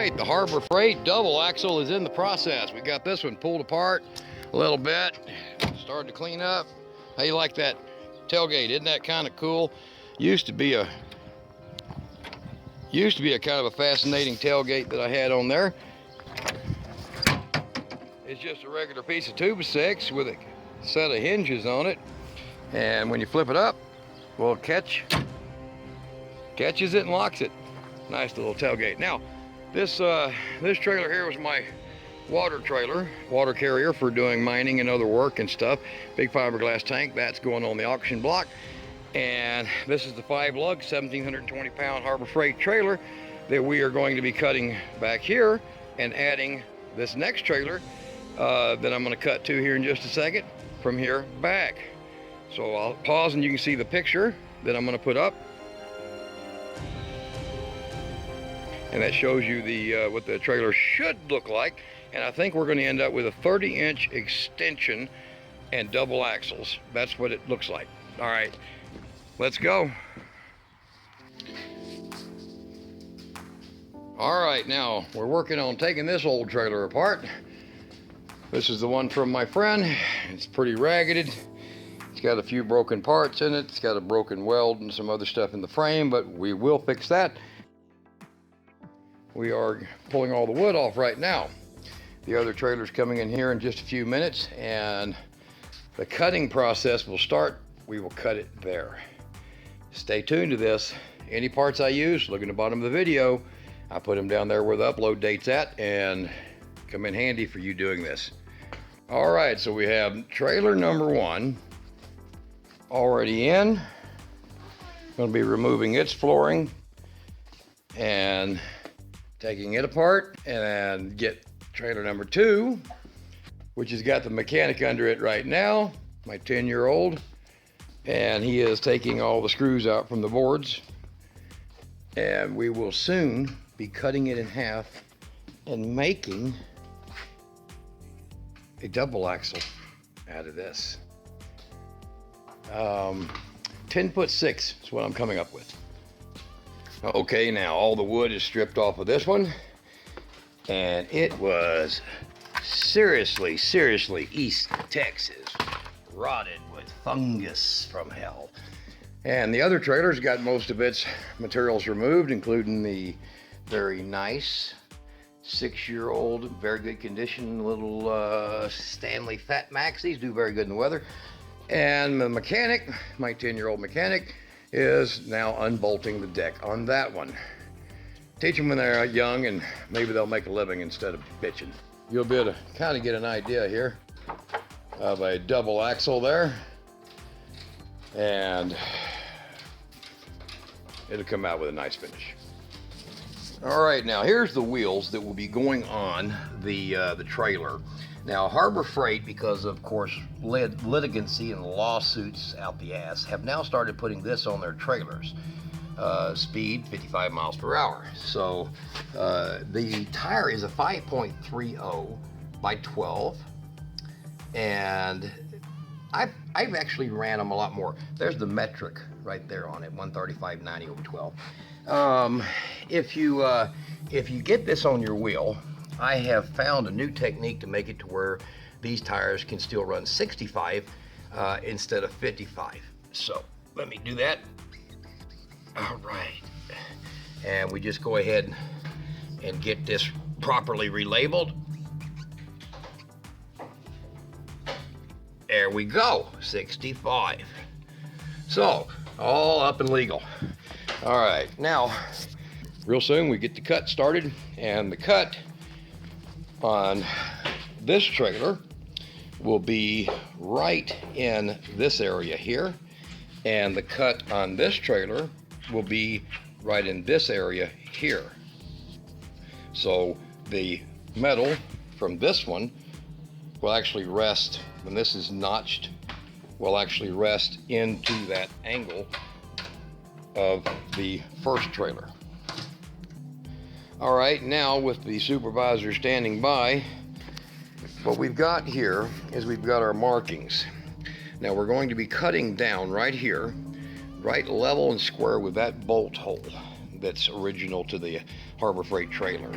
right, the Harbor Freight double axle is in the process. We got this one pulled apart a little bit, started to clean up. How you like that tailgate? Isn't that kind of cool? Used to be a kind of a fascinating tailgate that I had on there. It's just a regular piece of 2x6 with a set of hinges on it, and when you flip it up, well, it catches it and locks it. Nice little tailgate. Now, this trailer here was my water carrier for doing mining and other work and stuff. Big fiberglass tank, that's going on the auction block. And this is the 5-lug, 1,720 pound Harbor Freight trailer that we are going to be cutting back here and adding this next trailer that I'm going to cut to here in just a second from here back. So I'll pause and you can see the picture that I'm going to put up. And that shows you the what the trailer should look like. And I think we're going to end up with a 30-inch extension and double axles. That's what it looks like. All right, let's go. All right, now we're working on taking this old trailer apart. This is the one from my friend. It's pretty ragged. It's got a few broken parts in it. It's got a broken weld and some other stuff in the frame, but we will fix that. We are pulling all the wood off right now. The other trailer's coming in here in just a few minutes, and the cutting process will start. We will cut it there. Stay tuned to this. Any parts I use, look in the bottom of the video. I put them down there where the upload date's at, and come in handy for you doing this. All right, so we have trailer number 1 already in. Going to be removing its flooring and taking it apart, and get trailer number 2, which has got the mechanic under it right now, my 10-year-old, and he is taking all the screws out from the boards, and we will soon be cutting it in half and making a double axle out of this. 10'6" is what I'm coming up with. Okay, now all the wood is stripped off of this one, and it was seriously East Texas, rotted with fungus from hell. And the other trailer's got most of its materials removed, including the very nice 6-year-old, very good condition little Stanley Fat Max. These do very good in the weather. And the mechanic, my 10-year-old mechanic, is now unbolting the deck on that one. Teach them when they're young, and maybe they'll make a living instead of bitching. You'll be able to kind of get an idea here of a double axle there, and it'll come out with a nice finish. All right, now here's the wheels that will be going on the trailer. Now, Harbor Freight, because of course litigancy and lawsuits out the ass, have now started putting this on their trailers. Speed 55 miles per hour. So the tire is a 5.30 by 12, and I've actually ran them a lot more. There's the metric right there on it, 135/90/12. If you get this on your wheel, I have found a new technique to make it to where these tires can still run 65 instead of 55. So let me do that. All right. And we just go ahead and get this properly relabeled. There we go, 65. So, all up and legal. All right, now, real soon we get the cut started, and the cut on this trailer will be right in this area here, and the cut on this trailer will be right in this area here. So the metal from this one will actually rest, when this is notched, will actually rest into that angle of the first trailer. All right, now with the supervisor standing by, what we've got here is we've got our markings. Now we're going to be cutting down right here, right level and square with that bolt hole. that's original to the Harbor Freight trailer.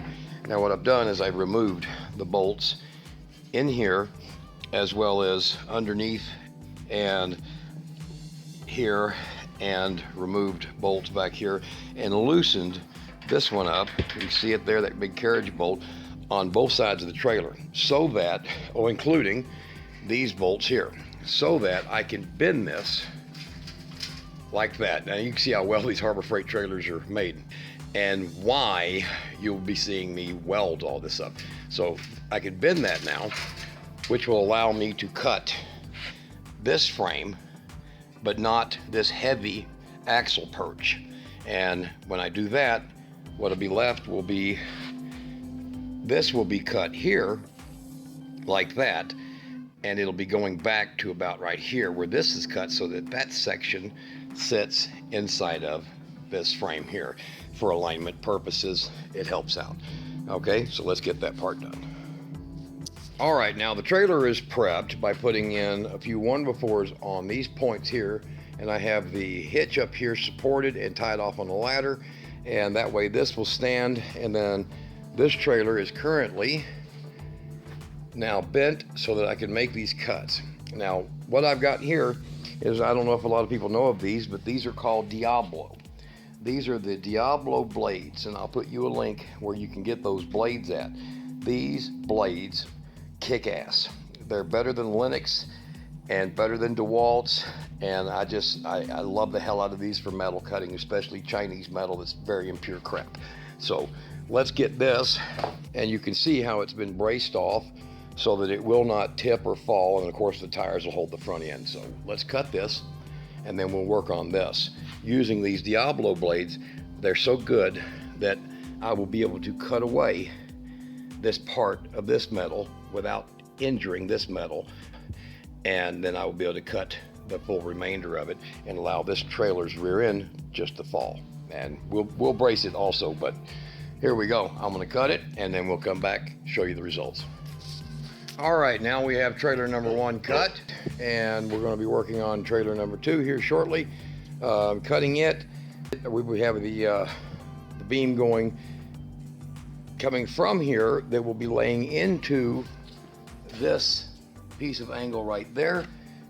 Now what I've done is I've removed the bolts in here as well as underneath and here, and removed bolts back here and loosened this one up. You can see it there, that big carriage bolt on both sides of the trailer, so that, including these bolts here, so that I can bend this like that. Now you can see how well these Harbor Freight trailers are made and why you'll be seeing me weld all this up. So I can bend that now, which will allow me to cut this frame, but not this heavy axle perch. And when I do that, what'll be left will be, this will be cut here like that, and it'll be going back to about right here where this is cut, so that that section sits inside of this frame here. For alignment purposes, it helps out. Okay, so let's get that part done. All right, now the trailer is prepped by putting in a few 1x4s on these points here, and I have the hitch up here supported and tied off on the ladder, and that way this will stand. And then this trailer is currently now bent so that I can make these cuts. Now what I've got here is, I don't know if a lot of people know of these, but these are called Diablo. These are the Diablo Blades, and I'll put you a link where you can get those blades at. These blades kick ass. They're better than Linux and better than DeWalt's, and I love the hell out of these for metal cutting, especially Chinese metal that's very impure crap. So let's get this, and you can see how it's been braced off so that it will not tip or fall, and of course the tires will hold the front end. So let's cut this, and then we'll work on this. Using these Diablo blades, they're so good that I will be able to cut away this part of this metal without injuring this metal, and then I will be able to cut the full remainder of it and allow this trailer's rear end just to fall. And we'll brace it also, but here we go. I'm gonna cut it, and then we'll come back, show you the results. All right, now we have trailer number 1 cut, and we're gonna be working on trailer number 2 here shortly. Cutting it, we have the beam coming from here that will be laying into this piece of angle right there,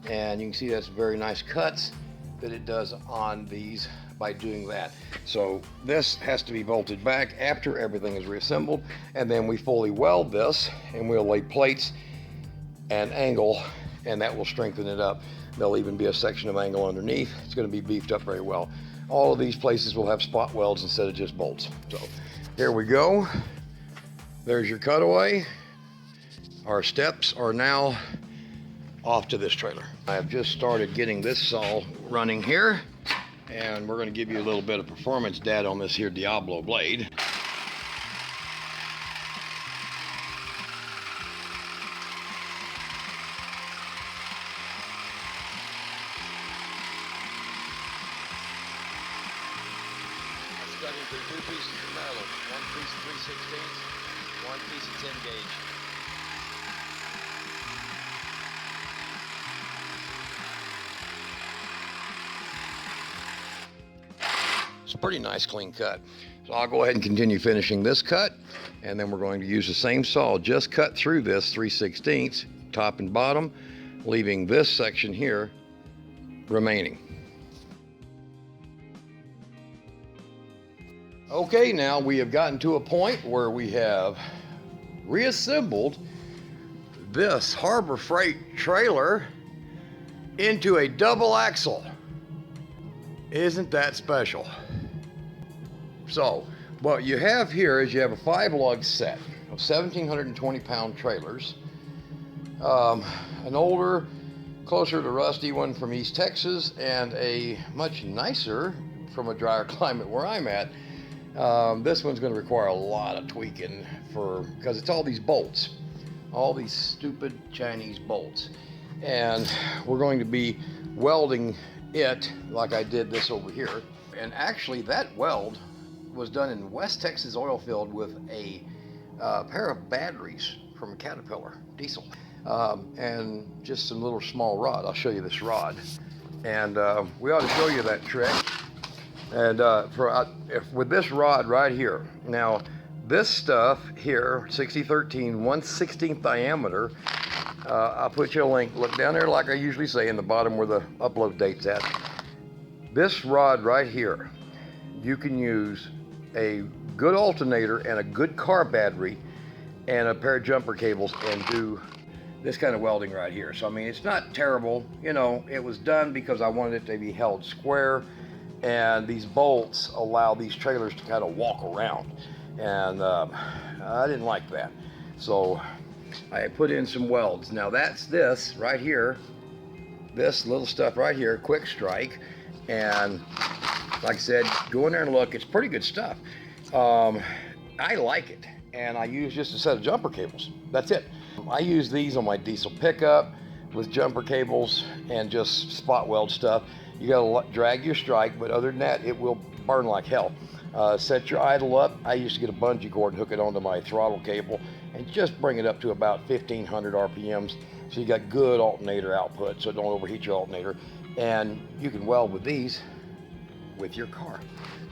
and you can see that's very nice cuts that it does on these by doing that. So this has to be bolted back after everything is reassembled, and then we fully weld this, and we'll lay plates and angle, and that will strengthen it up. There'll even be a section of angle underneath. It's going to be beefed up very well. All of these places will have spot welds instead of just bolts. So here we go. There's your cutaway. Our steps are now off to this trailer. I have just started getting this saw running here, and we're going to give you a little bit of performance data on this here Diablo blade. Cut into 2 pieces of metal, 1 piece of 3/16, 1 piece of 10 gauge. It's a pretty nice clean cut. So I'll go ahead and continue finishing this cut, and then we're going to use the same saw, just cut through this 3/16, top and bottom, leaving this section here remaining. Okay, now we have gotten to a point where we have reassembled this Harbor Freight trailer into a double axle. Isn't that special? So what you have here is you have a 5-lug set of 1,720 pound trailers, an older, closer to rusty one from East Texas, and a much nicer from a drier climate where I'm at. This one's going to require a lot of tweaking because it's all these bolts, all these stupid Chinese bolts, and we're going to be welding it like I did this over here. And actually that weld was done in West Texas oil field with a pair of batteries from a Caterpillar diesel, and just some little small rod. I'll show you this rod, and we ought to show you that trick. And with this rod right here, now this stuff here, 6013, 1/16 diameter, I'll put you a link. Look down there like I usually say in the bottom where the upload date's at. This rod right here, you can use a good alternator and a good car battery and a pair of jumper cables and do this kind of welding right here. So I mean, it's not terrible. You know, it was done because I wanted it to be held square, and these bolts allow these trailers to kind of walk around, and I didn't like that. So I put in some welds. Now that's this right here, this little stuff right here, quick strike. And like I said, go in there and look, it's pretty good stuff. I like it. And I use just a set of jumper cables. That's it. I use these on my diesel pickup with jumper cables and just spot weld stuff. You gotta drag your strike, but other than that, it will burn like hell. Set your idle up. I used to get a bungee cord and hook it onto my throttle cable and just bring it up to about 1500 RPMs. So you got good alternator output, so don't overheat your alternator. And you can weld with these with your car,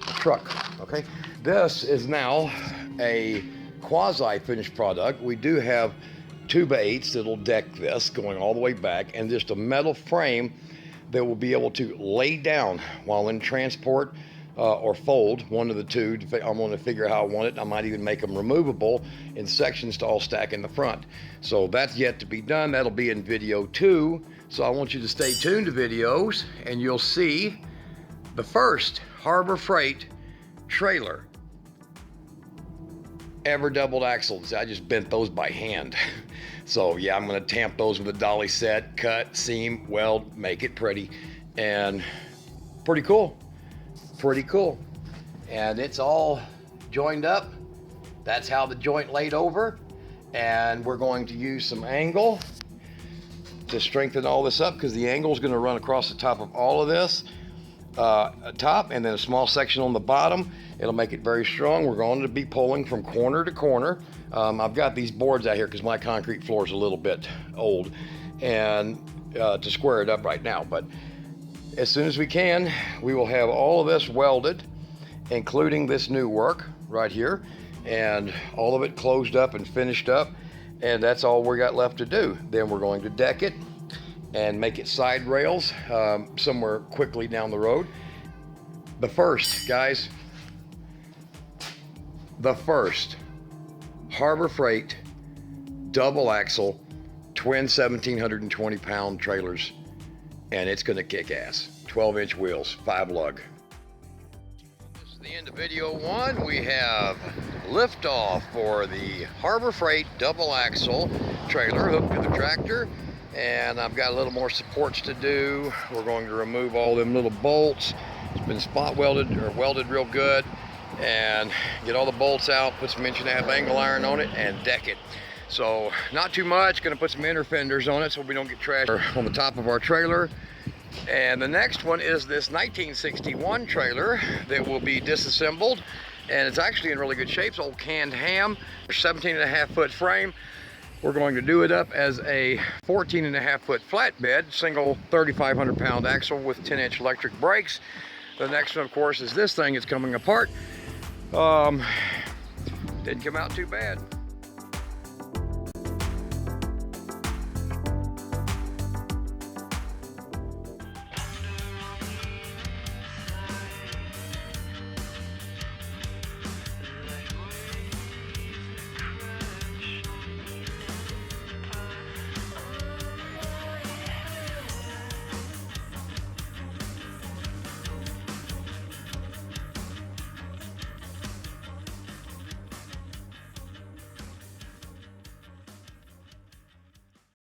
a truck, okay? This is now a quasi-finished product. We do have 2x8s that'll deck this going all the way back, and just a metal frame that will be able to lay down while in transport or fold, one of the two. I'm going to figure out how I want it. I might even make them removable in sections to all stack in the front. So that's yet to be done. That'll be in video 2. So I want you to stay tuned to videos, and you'll see the first Harbor Freight trailer ever doubled axles. I just bent those by hand. So yeah, I'm gonna tamp those with a dolly set, cut, seam, weld, make it pretty, and pretty cool. Pretty cool. And it's all joined up. That's how the joint laid over. And we're going to use some angle to strengthen all this up, because the angle is going to run across the top of all of this, top, and then a small section on the bottom. It'll make it very strong. We're going to be pulling from corner to corner. I've got these boards out here because my concrete floor is a little bit old, and to square it up right now. But as soon as we can, we will have all of this welded, including this new work right here, and all of it closed up and finished up. And that's all we got left to do. Then we're going to deck it and make it side rails somewhere quickly down the road. The first, guys, the first Harbor Freight double axle twin 1,720 pound trailers, and it's gonna kick ass. 12-inch wheels, 5 lug. This is the end of video 1. We have liftoff for the Harbor Freight double axle trailer hooked to the tractor, and I've got a little more supports to do. We're going to remove all them little bolts. It's been spot welded or welded real good, and get all the bolts out, put some 1.5-inch angle iron on it, and deck it. So not too much. Gonna put some inner fenders on it so we don't get trash on the top of our trailer. And the next one is this 1961 trailer that will be disassembled, and it's actually in really good shape. It's old canned ham, 17.5-foot frame. We're going to do it up as a 14.5-foot flatbed, single 3,500 pound axle with 10-inch electric brakes. The next one, of course, is this thing. It's coming apart. Didn't come out too bad.